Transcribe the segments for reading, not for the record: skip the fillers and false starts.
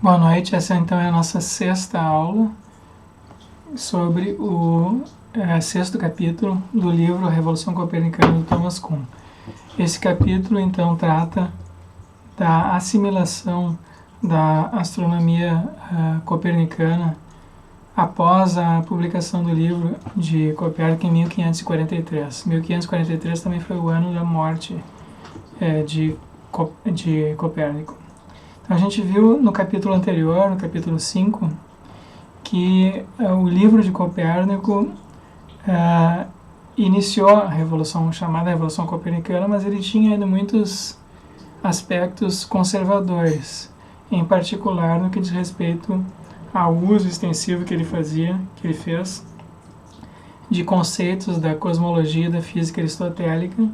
Boa noite, essa então é a nossa sexta aula sobre o sexto capítulo do livro A Revolução Copernicana do Thomas Kuhn. Esse capítulo então trata da assimilação da astronomia copernicana após a publicação do livro de Copérnico em 1543. 1543 também foi o ano da morte de Copérnico. Então, a gente viu no capítulo anterior, no capítulo 5, que o livro de Copérnico iniciou a revolução, chamada Revolução Copernicana, mas ele tinha ainda muitos aspectos conservadores, em particular no que diz respeito ao uso extensivo que ele fez de conceitos da cosmologia e da física aristotélica,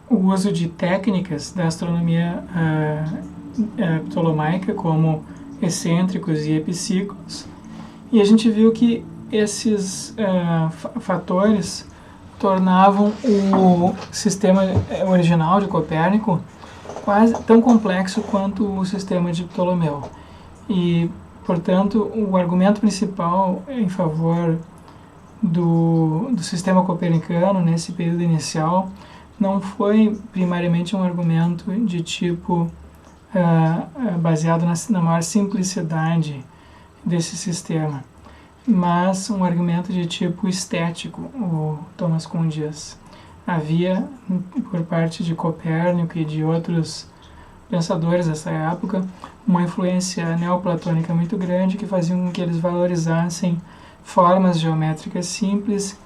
o uso de técnicas da astronomia ptolomaica, como excêntricos e epiciclos, e a gente viu que esses fatores tornavam o sistema original de Copérnico quase tão complexo quanto o sistema de Ptolomeu. E, portanto, o argumento principal em favor do sistema copernicano nesse período inicial não foi primariamente um argumento de tipo baseado na maior simplicidade desse sistema, mas um argumento de tipo estético, o Thomas Kuhn diz. Havia, por parte de Copérnico e de outros pensadores dessa época, uma influência neoplatônica muito grande que fazia com que eles valorizassem formas geométricas simples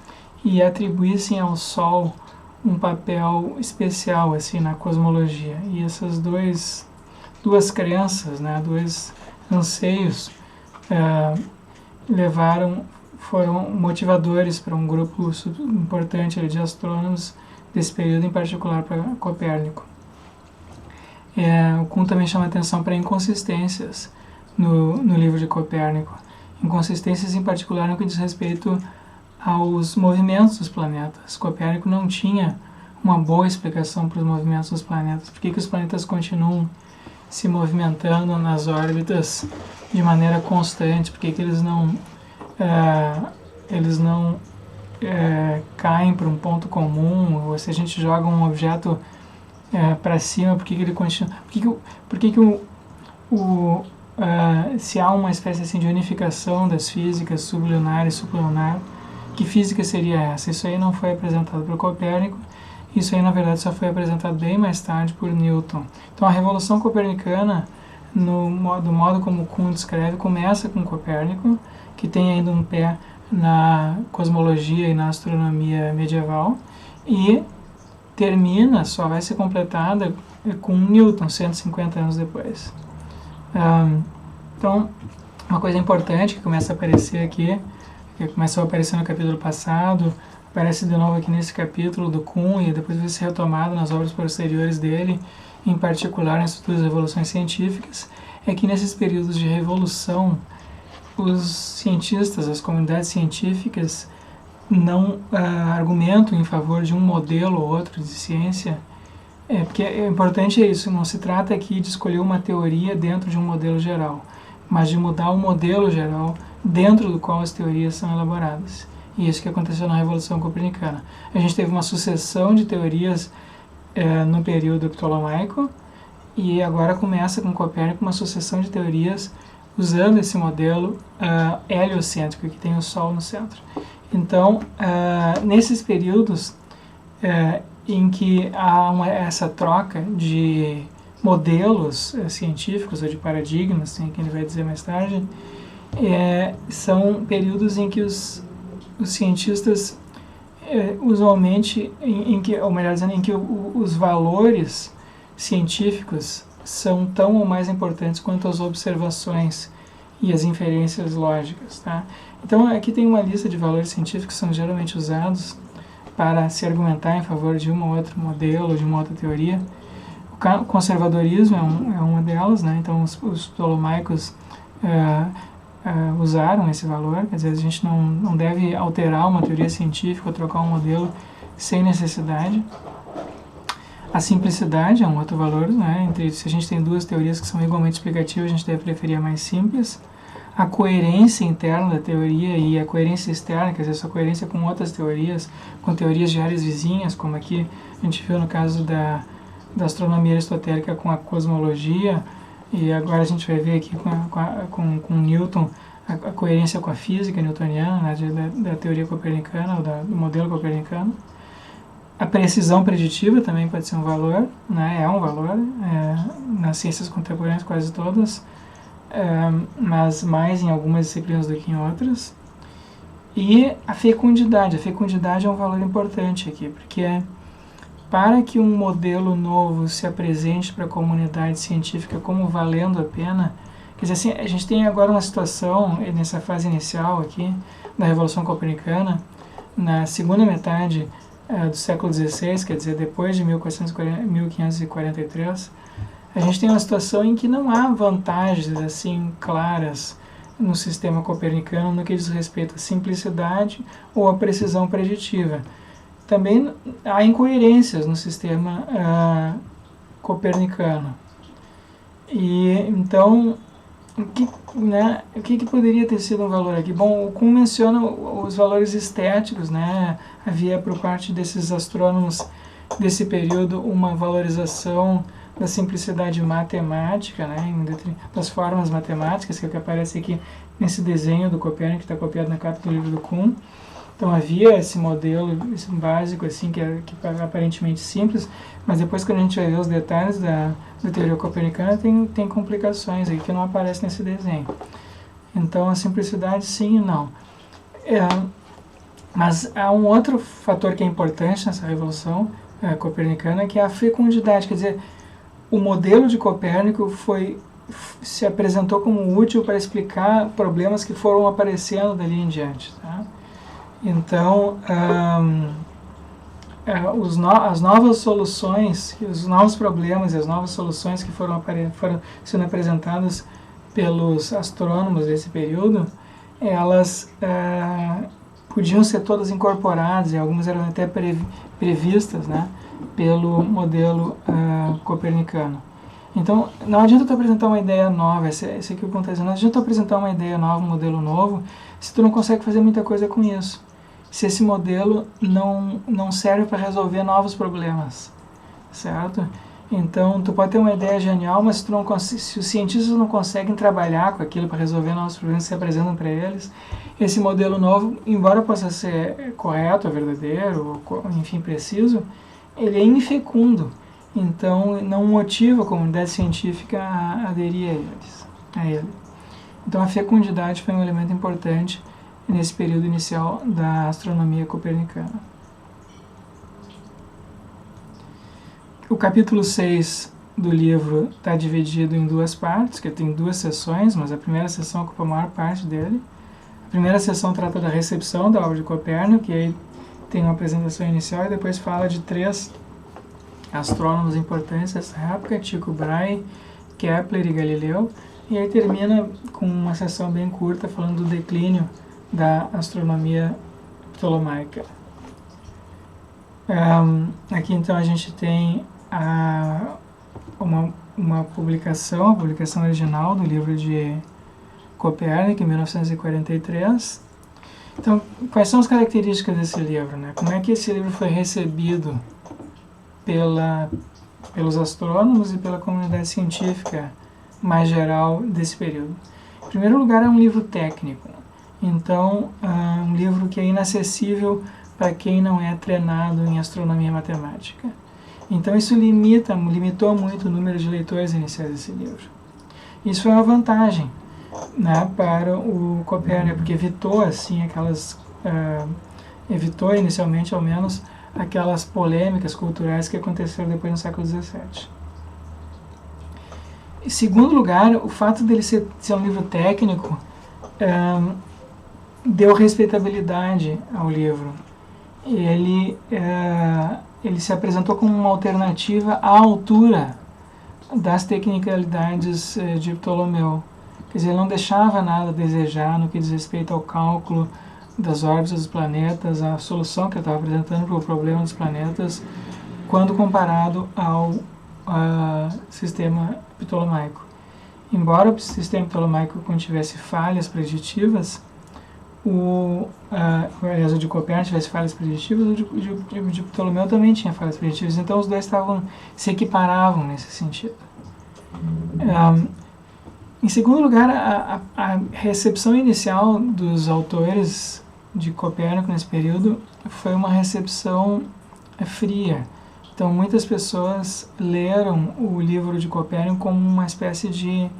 e atribuíssem ao Sol um papel especial assim na cosmologia. E essas duas crenças, dois anseios foram motivadores para um grupo importante de astrônomos desse período, em particular para Copérnico. O Kuhn também chama atenção para inconsistências no livro de Copérnico. Inconsistências em particular no que diz respeito aos movimentos dos planetas. Copérnico não tinha uma boa explicação para os movimentos dos planetas. Por que os planetas continuam se movimentando nas órbitas de maneira constante? Por que eles não caem para um ponto comum? Ou se a gente joga um objeto para cima, por que ele continua? Se há uma espécie assim de unificação das físicas sublunar e supralunar, que física seria essa? Isso aí não foi apresentado por Copérnico. Isso aí, na verdade, só foi apresentado bem mais tarde por Newton. Então, a Revolução Copernicana, do modo como Kuhn descreve, começa com Copérnico, que tem ainda um pé na cosmologia e na astronomia medieval, e só vai ser completada com Newton, 150 anos depois. Então, uma coisa importante que começa a aparecer aqui, que começou a aparecer no capítulo passado, aparece de novo aqui nesse capítulo do Kuhn e depois vai ser retomado nas obras posteriores dele, em particular nos estudos de revoluções científicas, é que nesses períodos de revolução, os cientistas, as comunidades científicas, não argumentam em favor de um modelo ou outro de ciência, porque importante é isso, não se trata aqui de escolher uma teoria dentro de um modelo geral, mas de mudar o modelo geral dentro do qual as teorias são elaboradas. E isso que aconteceu na Revolução Copernicana. A gente teve uma sucessão de teorias no período ptolomaico, e agora começa com Copérnico uma sucessão de teorias usando esse modelo heliocêntrico, que tem o Sol no centro. Então, nesses períodos em que há essa troca de modelos científicos ou de paradigmas, que ele vai dizer mais tarde, são períodos em que os cientistas usualmente, em que os valores científicos são tão ou mais importantes quanto as observações e as inferências lógicas, tá? Então aqui tem uma lista de valores científicos que são geralmente usados para se argumentar em favor de um ou outro modelo, de uma outra teoria. O conservadorismo é uma delas, Então os ptolomaicos usaram esse valor, quer dizer, a gente não deve alterar uma teoria científica ou trocar um modelo sem necessidade. A simplicidade é um outro valor, né? Se a gente tem duas teorias que são igualmente explicativas, a gente deve preferir a mais simples. A coerência interna da teoria e a coerência externa, quer dizer, essa coerência com outras teorias, com teorias de áreas vizinhas, como aqui a gente viu no caso da astronomia aristotélica com a cosmologia, e agora a gente vai ver aqui com Newton a coerência com a física newtoniana, né, da teoria copernicana, ou do modelo copernicano. A precisão preditiva também pode ser um valor, né, é um valor, nas ciências contemporâneas quase todas, mas mais em algumas disciplinas do que em outras. E a fecundidade é um valor importante aqui, porque para que um modelo novo se apresente para a comunidade científica como valendo a pena, quer dizer assim, a gente tem agora uma situação, nessa fase inicial aqui, da Revolução Copernicana, na segunda metade do século XVI, quer dizer, depois de 1543, a gente tem uma situação em que não há vantagens assim claras no sistema copernicano no que diz respeito à simplicidade ou à precisão preditiva. Também há incoerências no sistema copernicano. E então, o que poderia ter sido um valor aqui? Bom, o Kuhn menciona os valores estéticos, né? Havia por parte desses astrônomos desse período uma valorização da simplicidade matemática, né? Das formas matemáticas, que é o que aparece aqui nesse desenho do Copérnico, que está copiado na capa do livro do Kuhn. Então havia esse modelo esse básico, assim, que é aparentemente simples, mas depois quando a gente vai ver os detalhes da teoria copernicana, tem complicações aí que não aparecem nesse desenho. Então a simplicidade sim e não. Mas há um outro fator que é importante nessa revolução copernicana, que é a fecundidade, quer dizer, o modelo de Copérnico se apresentou como útil para explicar problemas que foram aparecendo dali em diante, tá? Então, as novas soluções, os novos problemas e as novas soluções que foram sendo apresentadas pelos astrônomos desse período, elas podiam ser todas incorporadas, e algumas eram até previstas, né, pelo modelo copernicano. Então, não adianta tu apresentar uma ideia nova, esse aqui é o que eu estou dizendo, não adianta tu apresentar uma ideia nova, um modelo novo, se tu não consegue fazer muita coisa com isso. Se esse modelo não serve para resolver novos problemas, certo? Então, tu pode ter uma ideia genial, mas se os cientistas não conseguem trabalhar com aquilo para resolver novos problemas que se apresentam para eles, esse modelo novo, embora possa ser correto, verdadeiro, enfim, preciso, ele é infecundo. Então, não motiva a comunidade científica a aderir a ele. Então, a fecundidade foi um elemento importante nesse período inicial da astronomia copernicana. O capítulo 6 do livro está dividido em duas partes, que tem duas sessões, mas a primeira sessão ocupa a maior parte dele. A primeira sessão trata da recepção da obra de Copérnico, que aí tem uma apresentação inicial e depois fala de 3 astrônomos importantes dessa época, Tycho Brahe, Kepler e Galileu, e aí termina com uma sessão bem curta falando do declínio da astronomia ptolomaica. Aqui então a gente tem uma publicação, a publicação original do livro de Copérnico, em 1943. Então, quais são as características desse livro, né? Como é que esse livro foi recebido pelos astrônomos e pela comunidade científica mais geral desse período? Em primeiro lugar, é um livro técnico. Então, um livro que é inacessível para quem não é treinado em astronomia matemática. Então, isso limitou muito o número de leitores iniciais desse livro. Isso foi uma vantagem, né, para o Copérnico, porque evitou inicialmente, ao menos, aquelas polêmicas culturais que aconteceram depois no século XVII. Em segundo lugar, o fato dele ser um livro técnico deu respeitabilidade ao livro. Ele se apresentou como uma alternativa à altura das tecnicalidades de Ptolomeu. Quer dizer, ele não deixava nada a desejar no que diz respeito ao cálculo das órbitas dos planetas, a solução que ele estava apresentando para o problema dos planetas quando comparado ao sistema ptolomaico. Embora o sistema ptolomaico contivesse falhas preditivas, aliás, o de Copérnico tivesse falhas preditivas, o de Ptolomeu também tinha falhas preditivas, então os dois se equiparavam nesse sentido. Em segundo lugar, a recepção inicial dos autores de Copérnico nesse período foi uma recepção fria. Então, muitas pessoas leram o livro de Copérnico como uma espécie de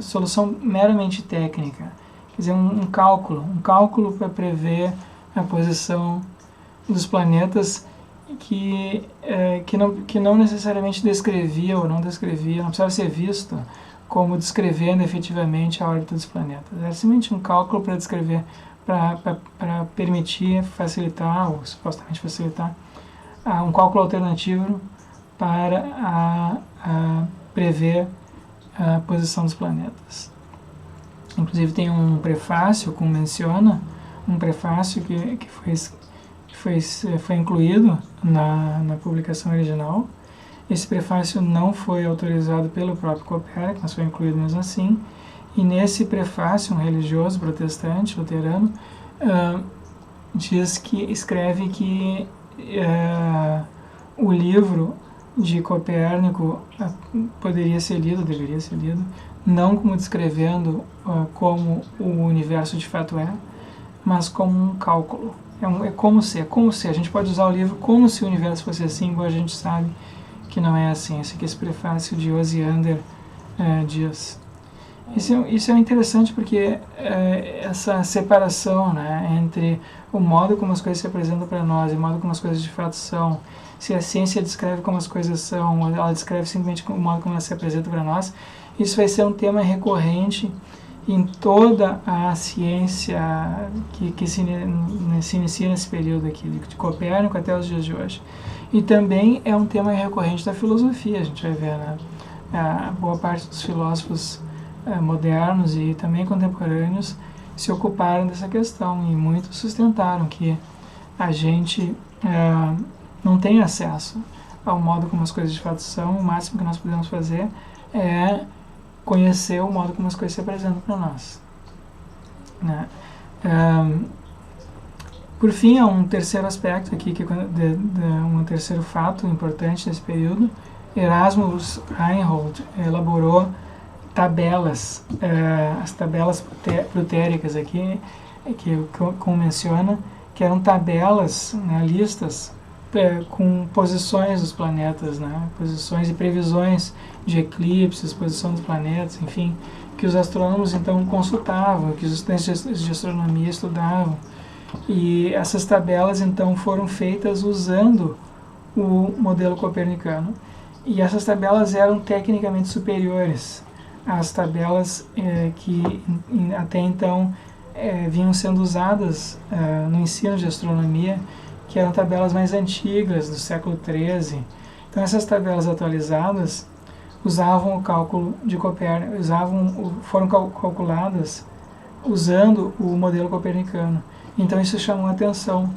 solução meramente técnica. Quer dizer, um cálculo para prever a posição dos planetas que não necessariamente descrevia ou não descrevia, não precisava ser visto como descrevendo efetivamente a órbita dos planetas. Era simplesmente um cálculo para descrever, para permitir, facilitar, ou supostamente facilitar, um cálculo alternativo para prever a posição dos planetas. Inclusive tem um prefácio, como menciona, um prefácio que foi incluído na publicação original. Esse prefácio não foi autorizado pelo próprio Copérnico, mas foi incluído mesmo assim. E nesse prefácio, um religioso protestante, luterano, escreve que o livro de Copérnico deveria ser lido, não como descrevendo como o universo de fato mas como um cálculo. É como se. A gente pode usar o livro como se o universo fosse assim, igual a gente sabe que não é assim. Esse prefácio de Osiander diz. Isso é interessante porque essa separação, né, entre o modo como as coisas se apresentam para nós e o modo como as coisas de fato são, se a ciência descreve como as coisas são, ou ela descreve simplesmente o modo como ela se apresenta para nós, isso vai ser um tema recorrente em toda a ciência que se inicia nesse período aqui, de Copérnico até os dias de hoje. E também é um tema recorrente da filosofia, a gente vai ver, né? A boa parte dos filósofos modernos e também contemporâneos se ocuparam dessa questão e muitos sustentaram que a gente não tem acesso ao modo como as coisas de fato são. O máximo que nós podemos fazer é conhecer o modo como as coisas se apresentam para nós, né? Por fim, há um terceiro aspecto aqui, um terceiro fato importante desse período. Erasmus Reinhold elaborou tabelas, as tabelas protéricas aqui, como menciona, que eram tabelas, né, listas com posições dos planetas, né, posições e previsões de eclipses, posição dos planetas, enfim, que os astrônomos então consultavam, que os estudantes de astronomia estudavam. E essas tabelas então foram feitas usando o modelo copernicano. E essas tabelas eram tecnicamente superiores às tabelas que até então vinham sendo usadas no ensino de astronomia, que eram tabelas mais antigas, do século XIII. Então essas tabelas atualizadas usavam o cálculo de Copérnico, foram calculadas usando o modelo copernicano. Então isso chamou a atenção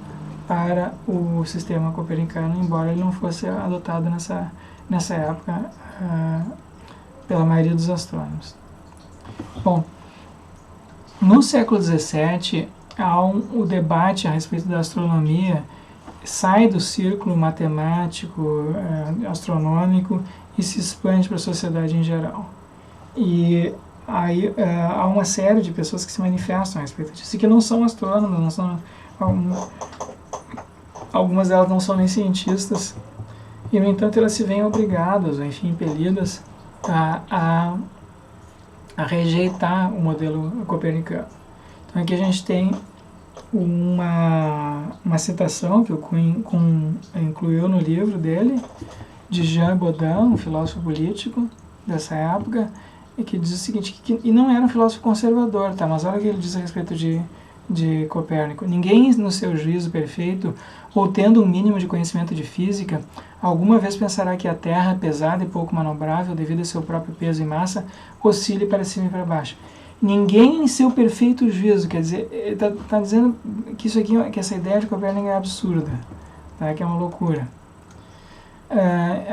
para o sistema copernicano, embora ele não fosse adotado nessa época pela maioria dos astrônomos. Bom, no século XVII há o debate a respeito da astronomia, sai do círculo matemático, astronômico e se expande para a sociedade em geral. E aí há uma série de pessoas que se manifestam a respeito disso, e que não são astrônomos, algumas delas não são nem cientistas, e no entanto elas se veem obrigadas, ou enfim, impelidas a rejeitar o modelo copernicano. Então aqui a gente tem uma citação que o Kuhn incluiu no livro dele, de Jean Bodin, um filósofo político dessa época, e que diz o seguinte, e não era um filósofo conservador, tá? Mas olha o que ele diz a respeito de Copérnico. Ninguém, no seu juízo perfeito, ou tendo um mínimo de conhecimento de física, alguma vez pensará que a Terra, pesada e pouco manobrável devido a seu próprio peso e massa, oscile para cima e para baixo. Ninguém em seu perfeito juízo, quer dizer, está dizendo que isso aqui, que essa ideia de Copérnico é absurda, tá? Que é uma loucura.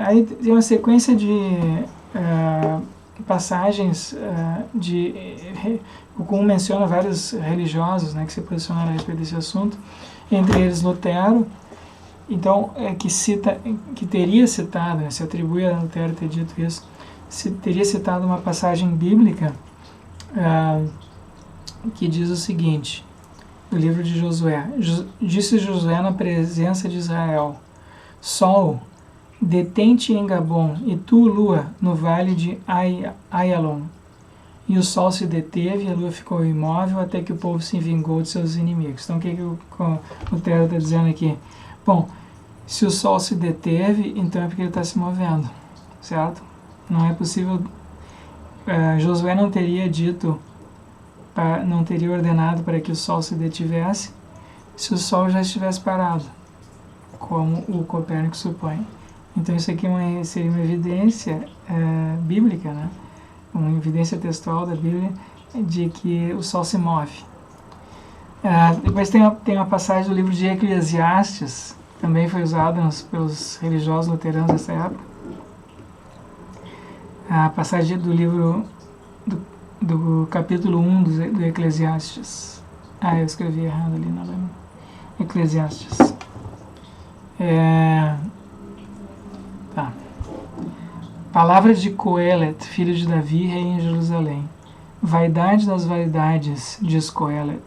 Aí tem uma sequência de passagens o Kuhn menciona vários religiosos, né, que se posicionaram a respeito desse assunto, entre eles Lutero, então, que teria citado, né, se atribui a Lutero ter dito isso, teria citado uma passagem bíblica que diz o seguinte, do livro de Josué: Disse Josué na presença de Israel: Sol, detente em Gabom, e tu, lua, no vale de Ayalon. E o sol se deteve, e a lua ficou imóvel, até que o povo se vingou de seus inimigos. Então, o que o Lutero está dizendo aqui? Bom, se o sol se deteve, então é porque ele está se movendo, certo? Não é possível... Josué não teria dito, não teria ordenado para que o sol se detivesse, se o sol já estivesse parado, como o Copérnico supõe. Então isso aqui seria uma evidência bíblica, né? Uma evidência textual da Bíblia de que o sol se move. Depois tem uma passagem do livro de Eclesiastes, também foi usada pelos religiosos luteranos dessa época. A passagem do livro do capítulo 1 do Eclesiastes. Eu escrevi errado ali, não lembro. Eclesiastes. Palavras de Coelet, filho de Davi, rei em Jerusalém. Vaidade das vaidades, diz Coelet.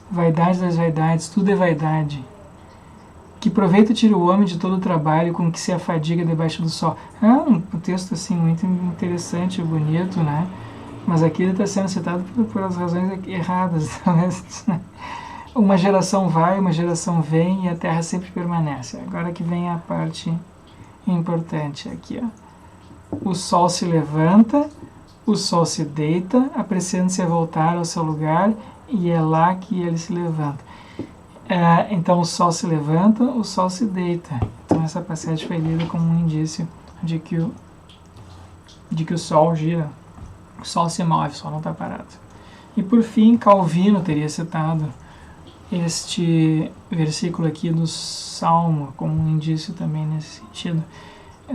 Vaidade das vaidades, tudo é vaidade. Que proveito tira o homem de todo o trabalho com que se afadiga debaixo do sol. Um texto assim muito interessante, bonito, né? Mas aqui ele está sendo citado por as razões erradas. Uma geração vai, uma geração vem e a terra sempre permanece. Agora que vem a parte importante aqui, ó. O sol se levanta, o sol se deita, apressando-se a voltar ao seu lugar, e é lá que ele se levanta. Então o sol se levanta, o sol se deita. Então essa passagem foi lida como um indício de que o sol gira, o sol se move, o sol não está parado. E por fim, Calvino teria citado este versículo aqui do Salmo como um indício também nesse sentido.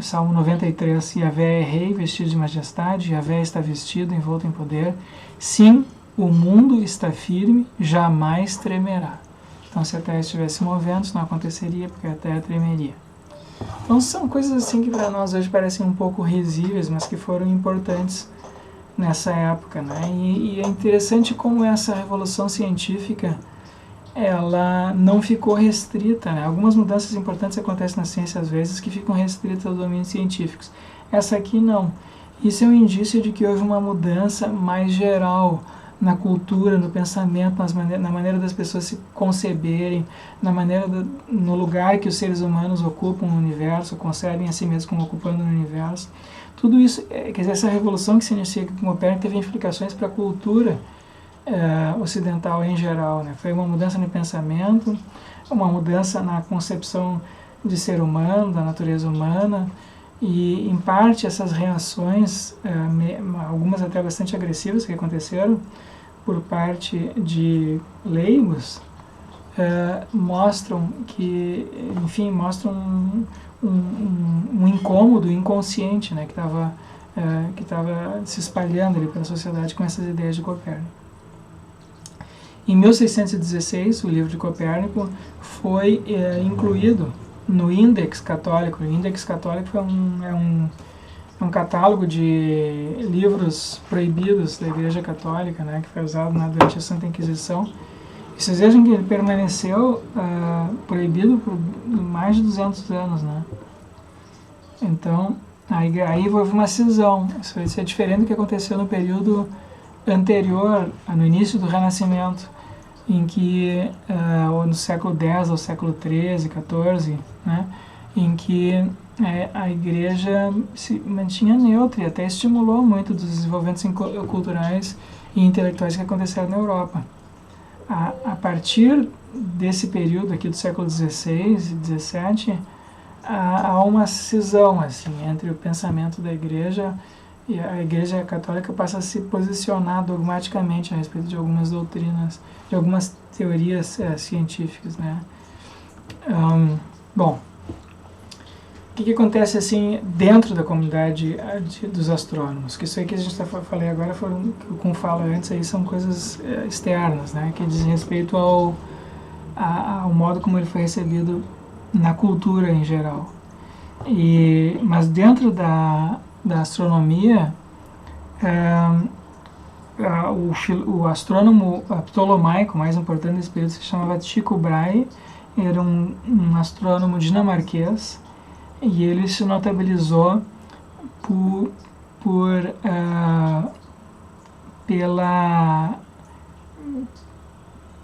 Salmo 93, Yahvé é rei, vestido de majestade, Yahvé está vestido, envolto em poder. Sim, o mundo está firme, jamais tremerá. Então, se a terra estivesse movendo, isso não aconteceria, porque a terra tremeria. Então, são coisas assim que para nós hoje parecem um pouco risíveis, mas que foram importantes nessa época, né? E é interessante como essa revolução científica ela não ficou restrita, né? Algumas mudanças importantes acontecem na ciência às vezes que ficam restritas aos domínios científicos. Essa aqui não. Isso é um indício de que houve uma mudança mais geral na cultura, no pensamento, na maneira das pessoas se conceberem, no lugar que os seres humanos ocupam no universo, concebem a si mesmos como ocupando no universo. Tudo isso, quer dizer, essa revolução que se inicia aqui com Copérnico teve implicações para a cultura ocidental em geral, né? Foi uma mudança no pensamento, uma mudança na concepção de ser humano, da natureza humana, e em parte essas reações, algumas até bastante agressivas que aconteceram por parte de leigos, mostram um incômodo inconsciente, né, que estava se espalhando ali pela sociedade com essas ideias de Copérnico. Em 1616, o livro de Copérnico foi incluído no Index Católico. O Index Católico é um catálogo de livros proibidos da Igreja Católica, né, que foi usado durante a Santa Inquisição. E vocês vejam que ele permaneceu proibido por mais de 200 anos, né? Então, aí houve uma cisão. Isso é diferente do que aconteceu no período anterior, no início do Renascimento, em que, no século X ao século XIII, XIV, né, em que a Igreja se mantinha neutra e até estimulou muito dos desenvolvimentos culturais e intelectuais que aconteceram na Europa. A partir desse período aqui do século XVI e XVII, há uma cisão assim, entre o pensamento da Igreja e a Igreja Católica passa a se posicionar dogmaticamente a respeito de algumas doutrinas, de algumas teorias científicas, né? Bom, que acontece assim dentro da comunidade dos astrônomos? Que isso aí que a gente falei agora, que o Kuhn fala antes, aí são coisas externas, né? Que dizem respeito ao modo como ele foi recebido na cultura em geral. Mas dentro da astronomia, o astrônomo ptolomaico mais importante desse período se chamava Tycho Brahe, era um astrônomo dinamarquês, e ele se notabilizou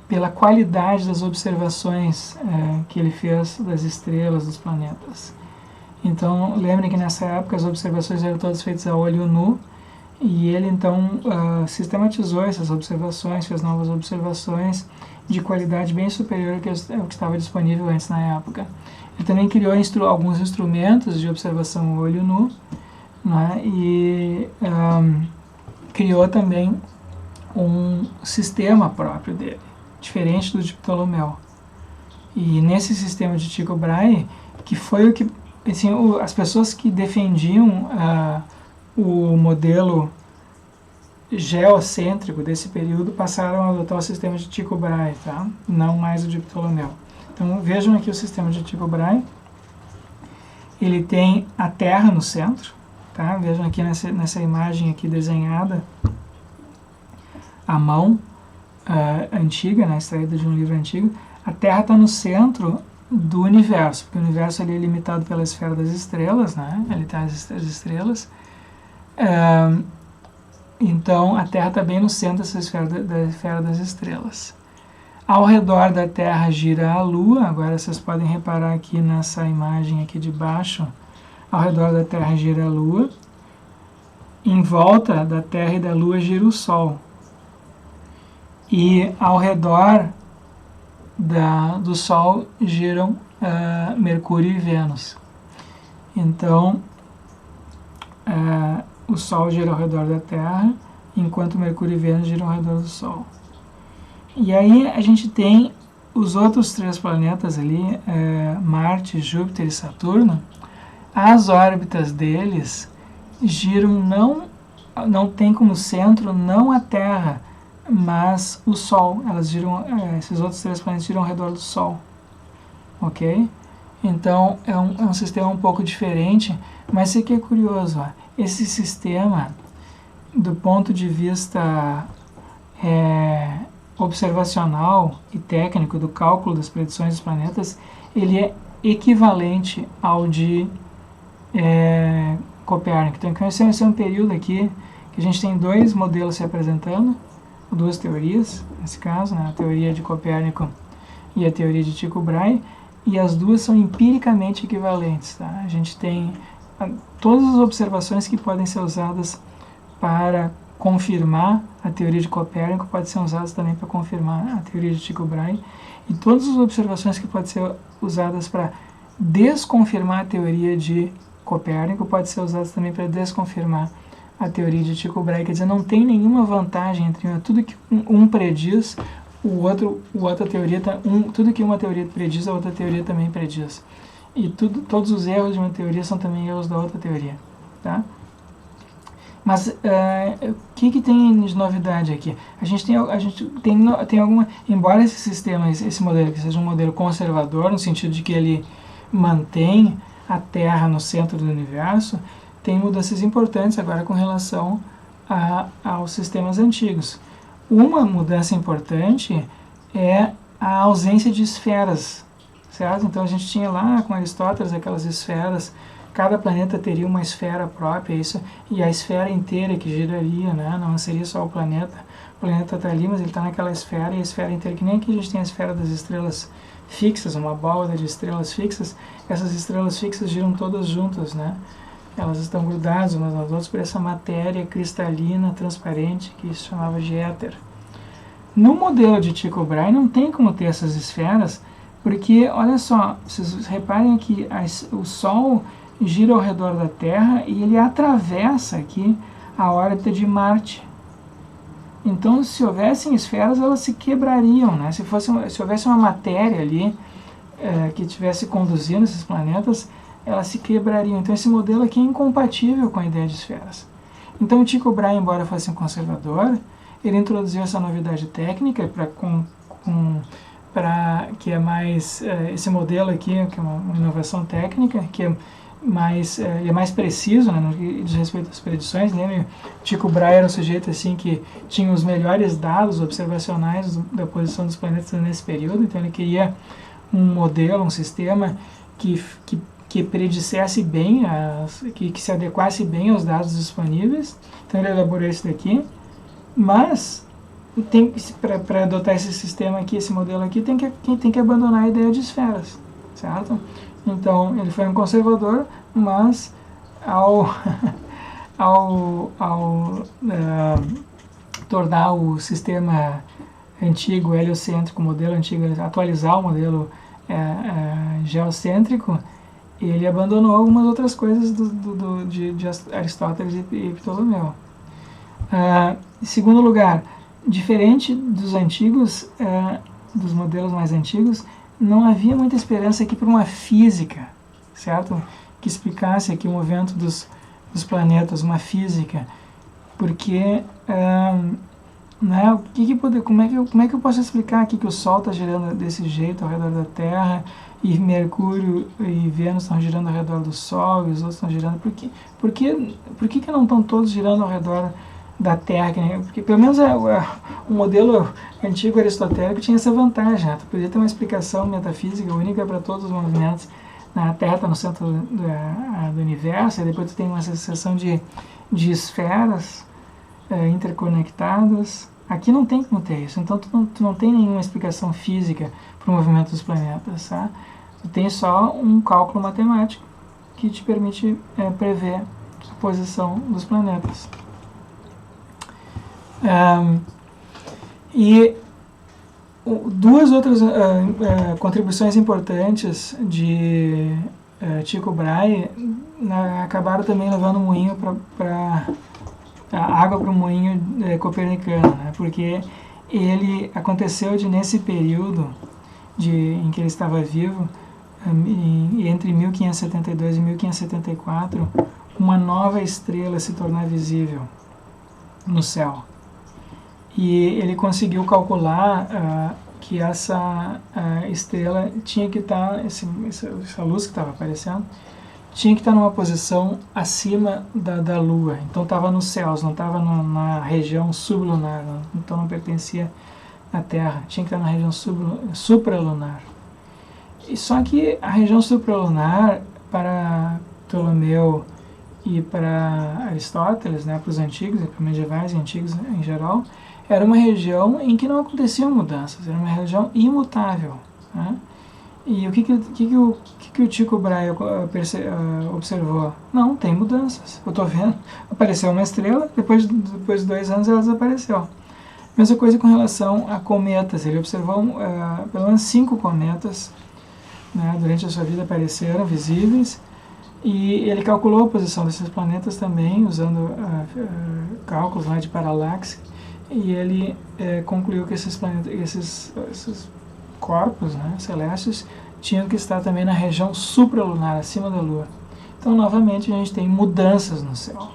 pela qualidade das observações que ele fez das estrelas, dos planetas. Então, lembrem que nessa época as observações eram todas feitas a olho nu, e ele então sistematizou essas observações, fez novas observações de qualidade bem superior ao que estava disponível antes na época. Ele também criou alguns instrumentos de observação a olho nu, né, e criou também um sistema próprio dele, diferente do de Ptolomeu. E nesse sistema de Tycho Brahe, que foi o que assim, as pessoas que defendiam o modelo geocêntrico desse período passaram a adotar o sistema de Tycho Brahe, tá? Não mais o de Ptolomeu. Então vejam aqui o sistema de Tycho Brahe. Ele tem a Terra no centro, tá? Vejam aqui nessa imagem aqui desenhada à mão, antiga, né? Extraída de um livro antigo. A Terra está no centro do universo, porque o universo ali é limitado pela esfera das estrelas, né? Ali está as estrelas. Então a Terra está bem no centro dessa esfera das estrelas. Ao redor da Terra gira a Lua. Agora vocês podem reparar aqui nessa imagem aqui de baixo. Ao redor da Terra gira a Lua. Em volta da Terra e da Lua gira o Sol. E ao redor do Sol giram Mercúrio e Vênus. Então, o Sol gira ao redor da Terra, enquanto Mercúrio e Vênus giram ao redor do Sol. E aí a gente tem os outros 3 planetas ali, Marte, Júpiter e Saturno. As órbitas deles giram, não tem como centro não a Terra, mas o Sol. Elas giram, esses outros 3 planetas giram ao redor do Sol, ok? Então é um sistema um pouco diferente, mas isso aqui é curioso, ó. Esse sistema, do ponto de vista observacional e técnico do cálculo das predições dos planetas, ele é equivalente ao de Copérnico. Então esse é um período aqui que a gente tem 2 modelos se apresentando, 2 teorias, nesse caso, né, a teoria de Copérnico e a teoria de Tycho Brahe, e as duas são empiricamente equivalentes. Tá? A gente tem todas as observações que podem ser usadas para confirmar a teoria de Copérnico podem ser usadas também para confirmar a teoria de Tycho Brahe, e todas as observações que podem ser usadas para desconfirmar a teoria de Copérnico podem ser usadas também para desconfirmar a teoria de Tycho Brahe. Quer dizer, não tem nenhuma vantagem entre tudo que um prediz, outra teoria, tudo que uma teoria prediz, a outra teoria também prediz. E todos os erros de uma teoria são também erros da outra teoria, tá? Mas o que tem de novidade aqui? A gente tem alguma, embora esse sistema, esse modelo que seja um modelo conservador, no sentido de que ele mantém a Terra no centro do universo, tem mudanças importantes agora com relação aos sistemas antigos. Uma mudança importante é a ausência de esferas, certo? Então a gente tinha lá com Aristóteles aquelas esferas, cada planeta teria uma esfera própria, e a esfera inteira que giraria, né? Não seria só o planeta está ali, mas ele está naquela esfera, e a esfera inteira, que nem aqui a gente tem a esfera das estrelas fixas, uma borda de estrelas fixas. Essas estrelas fixas giram todas juntas, né? Elas estão grudadas umas nas outras por essa matéria cristalina, transparente, que se chamava de éter. No modelo de Tycho Brahe não tem como ter essas esferas, porque, olha só, vocês reparem que o Sol gira ao redor da Terra e ele atravessa aqui a órbita de Marte. Então, se houvessem esferas, elas se quebrariam, né? Se houvesse uma matéria ali que estivesse conduzindo esses planetas, elas se quebrariam. Então esse modelo aqui é incompatível com a ideia de esferas. Então o Tycho Brahe, embora fosse um conservador, ele introduziu essa novidade técnica para que é mais esse modelo aqui, que é uma inovação técnica, que é mais preciso, né, no que diz respeito às predições. Lembra? Tycho Brahe era um sujeito assim que tinha os melhores dados observacionais da posição dos planetas nesse período, então ele queria um modelo, um sistema que predissesse bem, que se adequasse bem aos dados disponíveis. Então ele elaborou isso daqui, mas para adotar esse sistema aqui, esse modelo aqui, tem que abandonar a ideia de esferas, certo? Então ele foi um conservador, mas ao tornar o sistema antigo, heliocêntrico, o modelo antigo, atualizar o modelo geocêntrico, ele abandonou algumas outras coisas de Aristóteles e Ptolomeu. Em segundo lugar, diferente dos antigos, dos modelos mais antigos, não havia muita esperança aqui por uma física, certo? Que explicasse aqui o movimento dos planetas, uma física, porque né, como é que eu posso explicar aqui que o Sol está girando desse jeito ao redor da Terra, e Mercúrio e Vênus estão girando ao redor do Sol, e os outros estão girando? Por que não estão todos girando ao redor da Terra? Porque pelo menos o modelo antigo aristotélico tinha essa vantagem, né? Tu podia ter uma explicação metafísica única para todos os movimentos. A Terra está no centro do universo, e depois tu tem uma sucessão de esferas interconectadas. Aqui não tem como ter isso, então tu não tem nenhuma explicação física para o movimento dos planetas, tá? Tu tem só um cálculo matemático que te permite prever a posição dos planetas. E duas outras contribuições importantes de Tycho Brahe acabaram também levando o moinho a água para o moinho copernicano, né? Porque ele aconteceu nesse período em que ele estava vivo, entre 1572 e 1574, uma nova estrela se tornar visível no céu. E ele conseguiu calcular que essa estrela tinha que estar, essa luz que estava aparecendo, tinha que estar numa posição acima da Lua. Então estava nos céus, não estava na região sublunar, então não pertencia à Terra. Tinha que estar na região supralunar. E só que a região supralunar, para Ptolomeu e para Aristóteles, né, para os antigos, para medievais e antigos em geral, era uma região em que não aconteciam mudanças, era uma região imutável, né? E o que o Tycho Brahe observou? Não tem mudanças. Eu estou vendo, apareceu uma estrela, depois de 2 anos ela desapareceu. Mesma coisa com relação a cometas. Ele observou pelo menos 5 cometas, né, durante a sua vida apareceram visíveis, e ele calculou a posição desses planetas também, usando cálculos lá de paralaxe, e ele concluiu que esses corpos, né, celestes tinham que estar também na região supralunar, acima da Lua. Então, novamente, a gente tem mudanças no céu.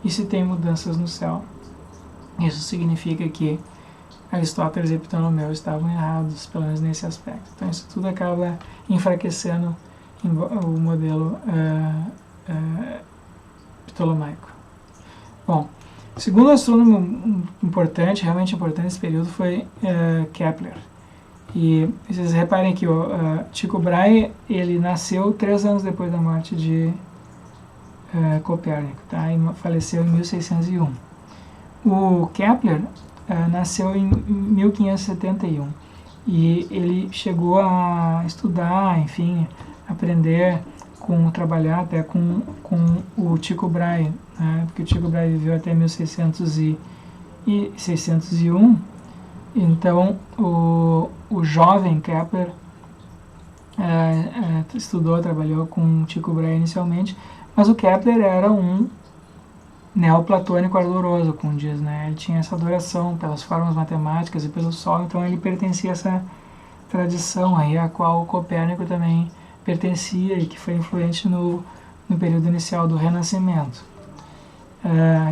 E se tem mudanças no céu, isso significa que Aristóteles e Ptolomeu estavam errados, pelo menos nesse aspecto. Então, isso tudo acaba enfraquecendo o modelo ptolomaico. Bom, o segundo astrônomo importante, realmente importante nesse período, foi Kepler. E vocês reparem que Tycho Brahe, ele nasceu 3 anos depois da morte de Copérnico, tá? E faleceu em 1601. O Kepler nasceu em 1571 e ele chegou a estudar, enfim, aprender, trabalhar até com o Tycho Brahe, né? Porque o Tycho Brahe viveu até 1601. Então, o jovem Kepler estudou, trabalhou com Tycho Brahe inicialmente, mas o Kepler era um neoplatônico ardoroso, como diz, né? Ele tinha essa adoração pelas formas matemáticas e pelo Sol, então ele pertencia a essa tradição aí, a qual o Copérnico também pertencia e que foi influente no período inicial do Renascimento.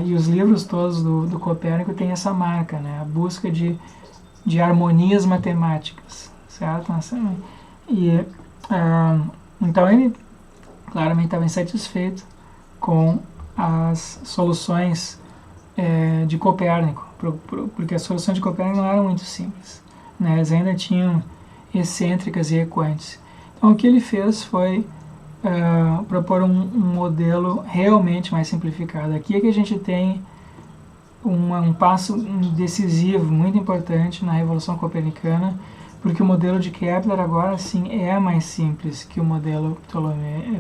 E os livros todos do Copérnico têm essa marca, né? A busca de harmonias matemáticas, certo? Então ele claramente estava insatisfeito com as soluções de Copérnico, porque as soluções de Copérnico não eram muito simples, né? Elas ainda tinham excêntricas e equantes. Então o que ele fez foi propor um modelo realmente mais simplificado. Aqui é que a gente tem um passo decisivo, muito importante na Revolução Copernicana, porque o modelo de Kepler agora sim é mais simples que o modelo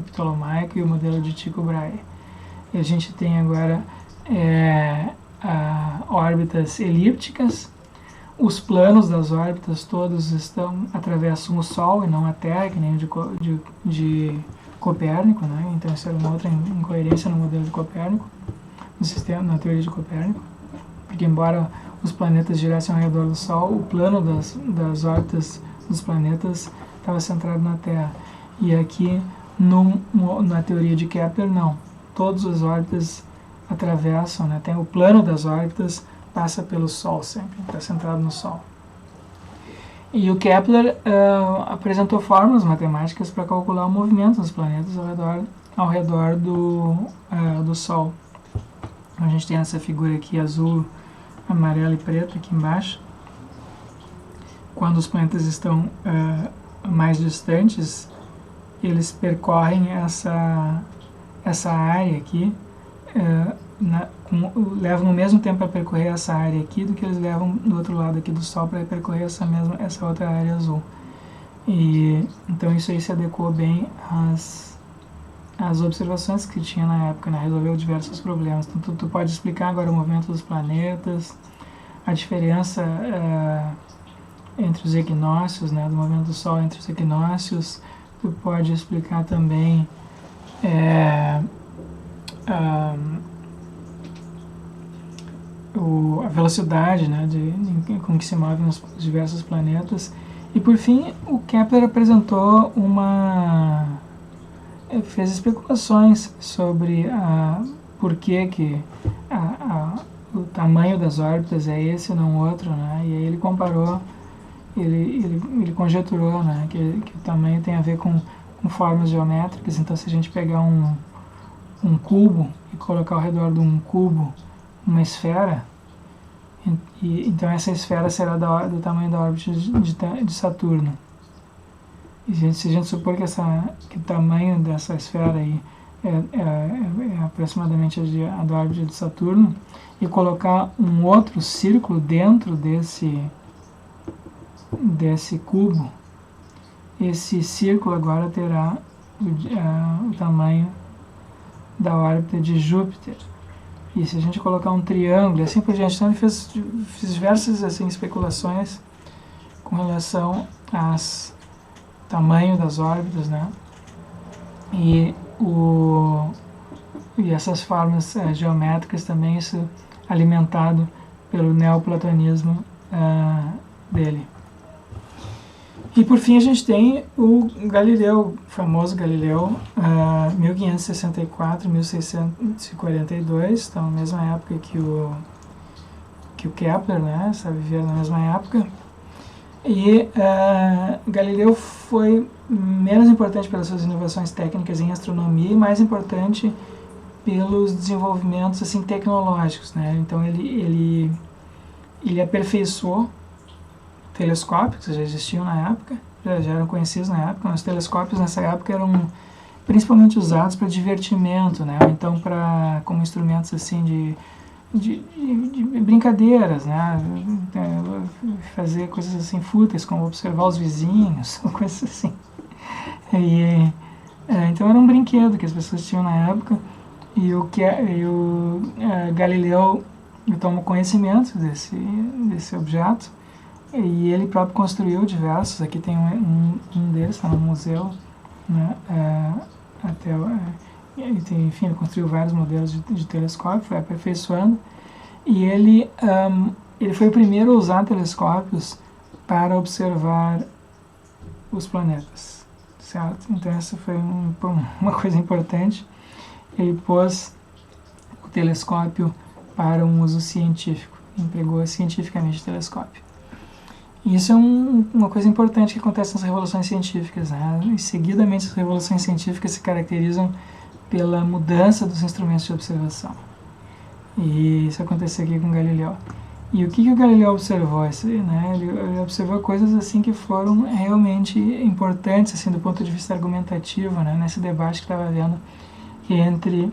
ptolomaico e o modelo de Tycho Brahe. E a gente tem agora órbitas elípticas, os planos das órbitas todos atravessam o Sol e não a Terra, que nem o de Copérnico, né? Então isso era uma outra incoerência no modelo de Copérnico, no sistema, na teoria de Copérnico, porque embora os planetas girassem ao redor do Sol, o plano das órbitas dos planetas estava centrado na Terra. E aqui, na teoria de Kepler, não. Todas as órbitas atravessam, né? Tem o plano das órbitas, passa pelo Sol sempre, está centrado no Sol. E o Kepler apresentou fórmulas matemáticas para calcular o movimento dos planetas ao redor do Sol. A gente tem essa figura aqui azul, amarelo e preto aqui embaixo. Quando os planetas estão mais distantes, eles percorrem essa área aqui, levam o mesmo tempo para percorrer essa área aqui do que eles levam do outro lado aqui do Sol para percorrer essa outra área azul. E então isso aí se adequou bem às observações que tinha na época, né? Resolveu diversos problemas. Então tu pode explicar agora o movimento dos planetas, a diferença entre os equinócios, né, do movimento do Sol entre os equinócios. Tu pode explicar também a velocidade, né, com que se movem os diversos planetas. E por fim, o Kepler apresentou fez especulações sobre por que o tamanho das órbitas é esse e não outro, né? E aí ele comparou, ele conjeturou, né, que o tamanho tem a ver com formas geométricas. Então, se a gente pegar um cubo e colocar ao redor de um cubo uma esfera, então essa esfera será do tamanho da órbita de Saturno. E se a gente supor que o tamanho dessa esfera aí é aproximadamente a da órbita de Saturno, e colocar um outro círculo dentro desse cubo, esse círculo agora terá o tamanho da órbita de Júpiter. E se a gente colocar um triângulo, assim por diante, então ele fez diversas especulações com relação aos tamanho das órbitas, né? E essas formas geométricas também, isso alimentado pelo neoplatonismo dele. E por fim a gente tem o Galileu, o famoso Galileu, 1564, 1642, então na mesma época que o Kepler, né? Viveram na mesma época. E Galileu foi menos importante pelas suas inovações técnicas em astronomia e mais importante pelos desenvolvimentos assim tecnológicos, né? Então ele aperfeiçoou telescópios que já existiam na época, já eram conhecidos na época, mas os telescópios nessa época eram principalmente usados para divertimento, né? Então como instrumentos assim de brincadeiras, né? Fazer coisas assim fúteis, como observar os vizinhos, coisas assim. Então era um brinquedo que as pessoas tinham na época, e o Galileu tomou conhecimento desse objeto, e ele próprio construiu diversos. Aqui tem um deles, está no museu, né? Enfim, ele construiu vários modelos de telescópio, foi aperfeiçoando, e ele foi o primeiro a usar telescópios para observar os planetas, certo? Então essa foi uma coisa importante. Ele pôs o telescópio para um uso científico, empregou cientificamente o telescópio. E isso é uma coisa importante que acontece nas revoluções científicas, né? E seguidamente as revoluções científicas se caracterizam pela mudança dos instrumentos de observação. E isso aconteceu aqui com Galileu. E o que o Galileu observou? Né? Ele observou coisas assim que foram realmente importantes assim, do ponto de vista argumentativo, né? Nesse debate que estava havendo entre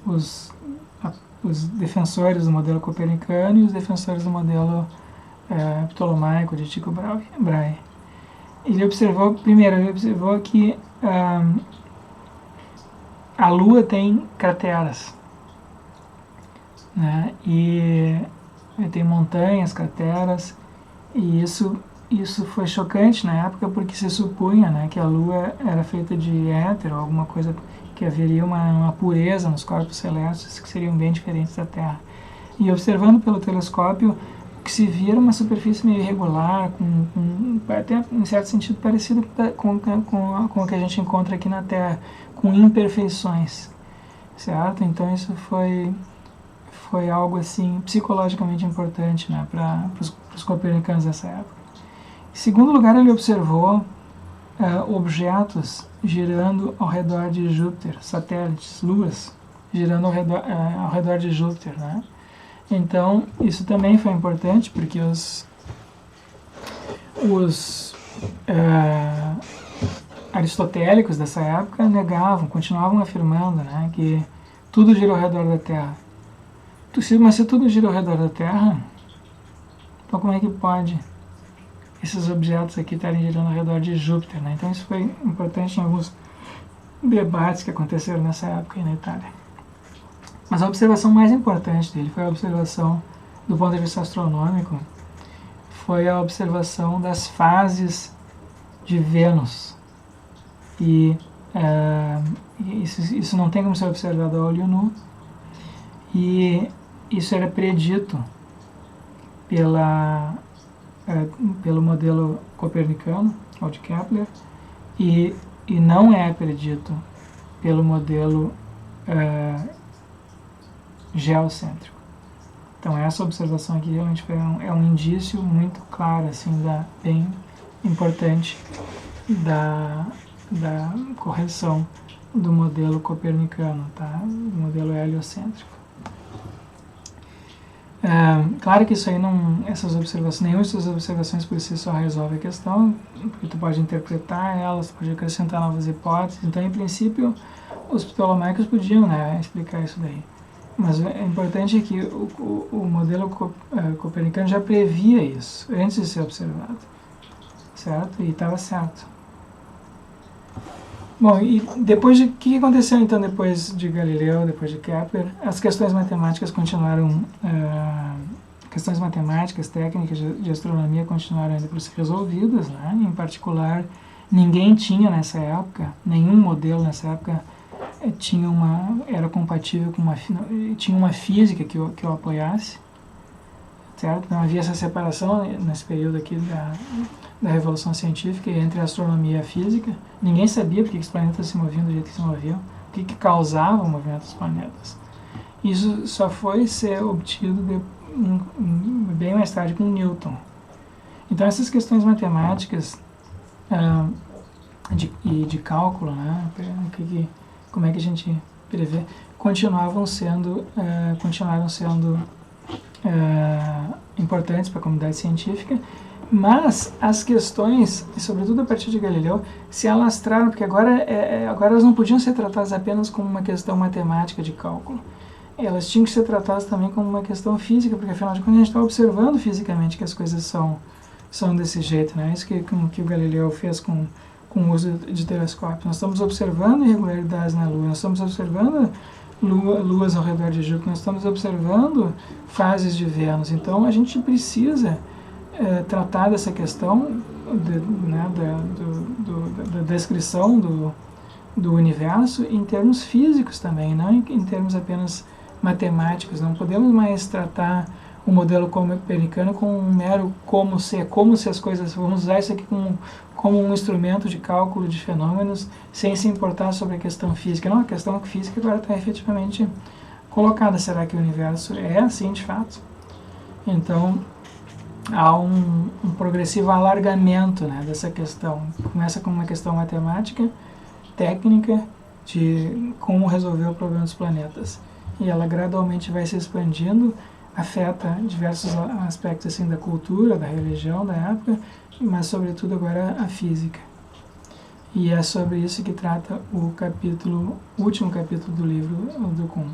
os defensores do modelo copernicano e os defensores do modelo ptolomaico de Tycho Brahe. Ele observou, primeiro, que a Lua tem crateras, né? E tem montanhas, crateras, e isso foi chocante na época porque se supunha, né, que a Lua era feita de éter ou alguma coisa, que haveria uma pureza nos corpos celestes que seriam bem diferentes da Terra. E observando pelo telescópio, o que se via era uma superfície meio irregular, até em certo sentido parecido com o que a gente encontra aqui na Terra, com imperfeições, certo? Então isso foi algo assim psicologicamente importante, né, para os copernicanos dessa época. Em segundo lugar, ele observou objetos girando ao redor de Júpiter, satélites, luas, girando ao redor de Júpiter, né? Então, isso também foi importante, porque os aristotélicos dessa época negavam, continuavam afirmando, né, que tudo gira ao redor da Terra. Mas se tudo gira ao redor da Terra, então como é que pode esses objetos aqui estarem girando ao redor de Júpiter, né? Então isso foi importante em alguns debates que aconteceram nessa época aí na Itália. Mas a observação mais importante dele foi a observação, do ponto de vista astronômico, foi a observação das fases de Vênus. E isso não tem como ser observado a olho nu. E isso era predito pelo modelo copernicano, ou de Kepler, e não é predito pelo modelo geocêntrico. Então essa observação aqui realmente é um indício muito claro, assim, bem importante da correção do modelo copernicano, tá? Do modelo heliocêntrico. Claro que isso aí nenhuma dessas observações por si só resolve a questão, porque tu pode interpretar elas, tu pode acrescentar novas hipóteses. Então, em princípio, os ptolomaicos podiam, né, explicar isso daí. Mas o importante é que o modelo copernicano já previa isso antes de ser observado, certo? E estava certo. Bom, e o que aconteceu então depois de Galileu, depois de Kepler? As questões matemáticas continuaram, questões matemáticas, técnicas de astronomia continuaram ainda por ser resolvidas, né? Em particular, ninguém tinha nessa época, nenhum modelo nessa época era compatível com tinha uma física que o apoiasse, certo? Não havia essa separação nesse período aqui da Revolução Científica entre a astronomia e a física. Ninguém sabia por que os planetas se moviam do jeito que se moviam, o que causava o movimento dos planetas. Isso só foi ser obtido bem mais tarde com Newton. Então essas questões matemáticas de cálculo, né, como é que a gente prevê, continuaram sendo importantes para a comunidade científica. Mas as questões, sobretudo a partir de Galileu, se alastraram, porque agora elas não podiam ser tratadas apenas como uma questão matemática de cálculo. Elas tinham que ser tratadas também como uma questão física, porque afinal de contas a gente está observando fisicamente que as coisas são desse jeito, né? Isso que o Galileu fez com o uso de telescópios. Nós estamos observando irregularidades na Lua, nós estamos observando luas ao redor de Júpiter, nós estamos observando fases de Vênus. Então a gente precisa tratar dessa questão da descrição do universo em termos físicos também, não em termos apenas matemáticos. Não podemos mais tratar o o modelo copernicano como um mero como se as coisas, vamos usar isso aqui como um instrumento de cálculo de fenômenos, sem se importar sobre a questão física. Não, a questão física agora está efetivamente colocada. Será que o universo é assim de fato? Então, há um progressivo alargamento, né, dessa questão. Começa com uma questão matemática, técnica, de como resolver o problema dos planetas. E ela gradualmente vai se expandindo, afeta diversos aspectos assim, da cultura, da religião da época, mas sobretudo agora a física. E é sobre isso que trata o último capítulo do livro do Kuhn.